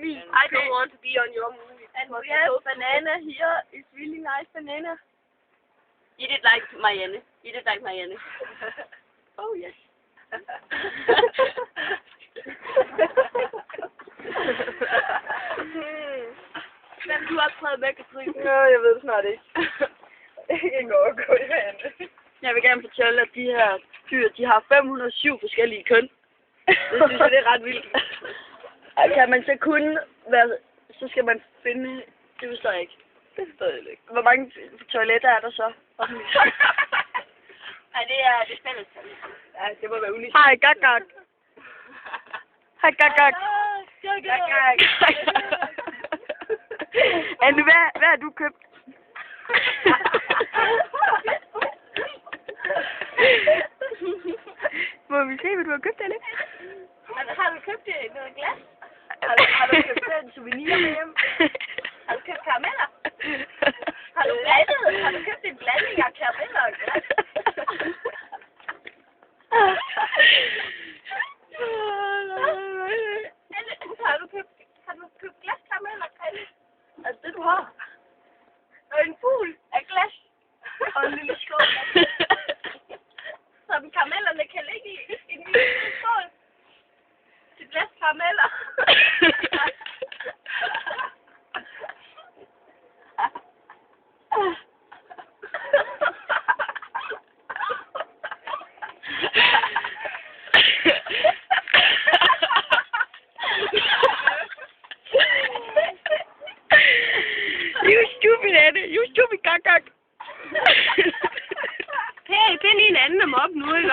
me. I don't want to be on your movie. And we have banana here. It's really nice banana. Eat it like Marianne. Eat it like Marianne. Oh yes. Hvem du har prøvet mælketryk? Jeg ved det snart ikke. Ikke overgå i vandet. Jeg vil gerne fortælle, at de her dyr, de har 507 forskellige køn. Det synes jeg, det er ret vildt. Kan man så kun være, så skal man finde, det forstår jeg ikke. Det forstår jeg ikke. Hvor mange toiletter er der så? Nej, det er fælles. Ja, det må være uligt. Hej, gak. Hej, gak. Gak. Anne, hvad har du købt? Må vi se, hvad du har købt, Anne? Har du købt noget glas? Har du købt en souvenir med hjem? Har du købt karameller? Har du købt en blanding af karameller og glas? Har du købt glaskarameller, Anne? Altså det du har? Og en fugl af glas? Og en lille skål. Som karamellerne kan ligge i en lille skål. Til glas karameller. You stupid, Anne. You stupid gak. Hey, find en anden om op nu, ikke?